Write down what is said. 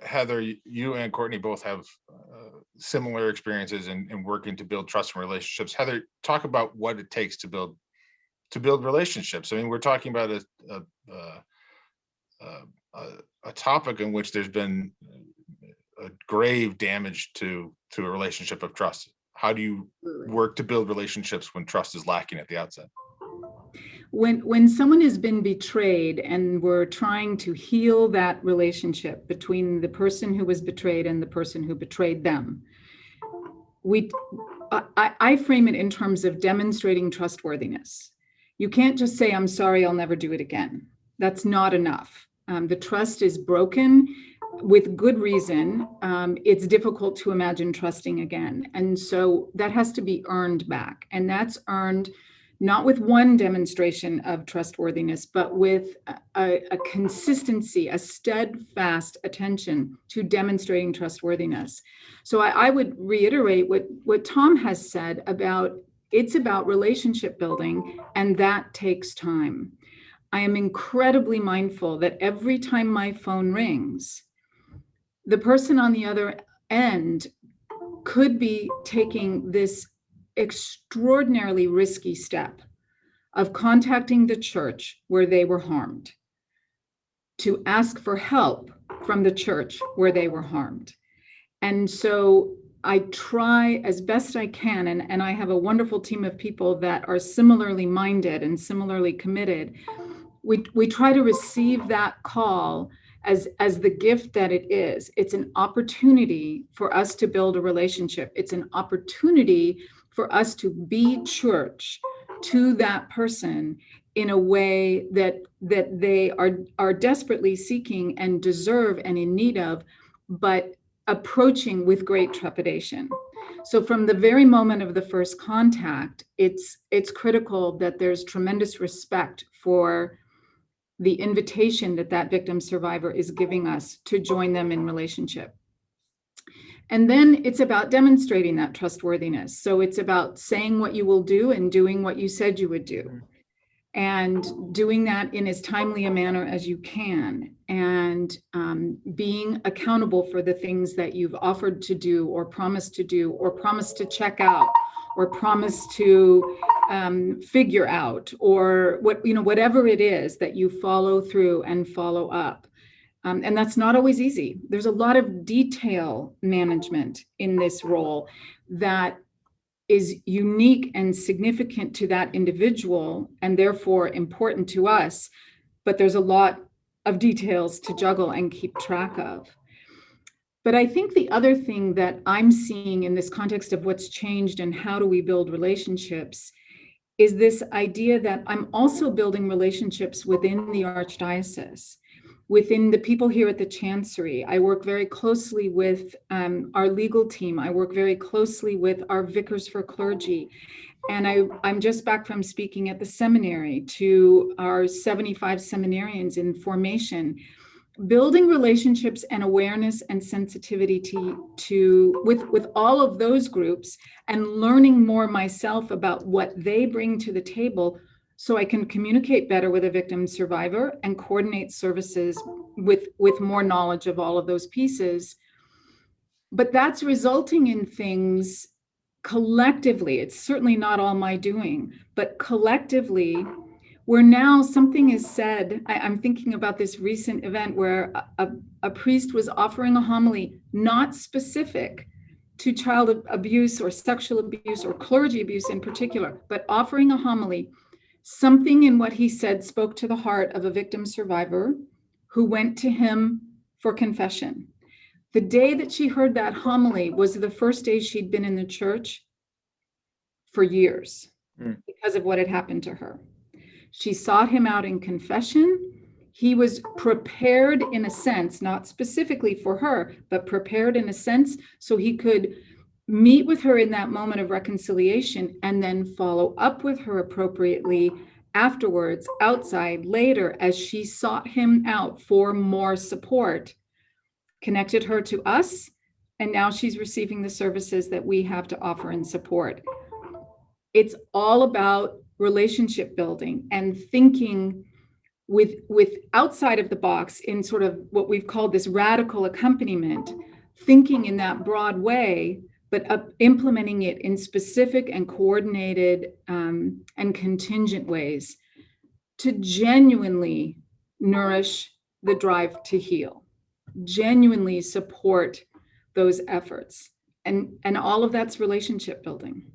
Heather, you and Courtney both have similar experiences in working to build trust and relationships. Heather, talk about what it takes to build relationships. I mean, we're talking about a topic in which there's been a grave damage to a relationship of trust. How do you work to build relationships when trust is lacking at the outset? When someone has been betrayed and we're trying to heal that relationship between the person who was betrayed and the person who betrayed them, I frame it in terms of demonstrating trustworthiness. You can't just say, I'm sorry, I'll never do it again. That's not enough. The trust is broken with good reason. It's difficult to imagine trusting again. And so that has to be earned back. And that's earned not with one demonstration of trustworthiness, but with a consistency, a steadfast attention to demonstrating trustworthiness. So I would reiterate what Tom has said about it's about relationship building, and that takes time. I am incredibly mindful that every time my phone rings, the person on the other end could be taking this extraordinarily risky step of contacting the church where they were harmed to ask for help from the church where they were harmed. And so I try as best I can, and I have a wonderful team of people that are similarly minded and similarly committed. We try to receive that call as the gift that it is. It's an opportunity for us to build a relationship. It's an opportunity for us to be church to that person in a way that they are desperately seeking and deserve and in need of, but approaching with great trepidation. So from the very moment of the first contact, it's critical that there's tremendous respect for the invitation that victim survivor is giving us to join them in relationship. And then it's about demonstrating that trustworthiness. So it's about saying what you will do and doing what you said you would do, and doing that in as timely a manner as you can, and being accountable for the things that you've offered to do or promised to check out or promised to figure out, or whatever it is that you follow through and follow up. And that's not always easy. There's a lot of detail management in this role that is unique and significant to that individual and therefore important to us, but there's a lot of details to juggle and keep track of. But I think the other thing that I'm seeing in this context of what's changed and how do we build relationships is this idea that I'm also building relationships within the Archdiocese, within the people here at the Chancery. I work very closely with our legal team. I work very closely with our vicars for clergy. And I'm just back from speaking at the seminary to our 75 seminarians in formation, building relationships and awareness and sensitivity with all of those groups, and learning more myself about what they bring to the table, so I can communicate better with a victim survivor and coordinate services with more knowledge of all of those pieces. But that's resulting in things collectively. It's certainly not all my doing, but collectively, where now something is said. I'm thinking about this recent event where a priest was offering a homily not specific to child abuse or sexual abuse or clergy abuse in particular, but offering a homily. Something in what he said spoke to the heart of a victim survivor who went to him for confession. The day that she heard that homily was the first day she'd been in the church for years because of what had happened to her. She sought him out in confession. He was prepared in a sense, not specifically for her, but prepared in a sense so he could meet with her in that moment of reconciliation and then follow up with her appropriately afterwards, outside, later, as she sought him out for more support, connected her to us, and now she's receiving the services that we have to offer and support. It's all about relationship building and thinking with outside of the box in sort of what we've called this radical accompaniment, thinking in that broad way, but implementing it in specific and coordinated and contingent ways to genuinely nourish the drive to heal, genuinely support those efforts. And all of that's relationship building.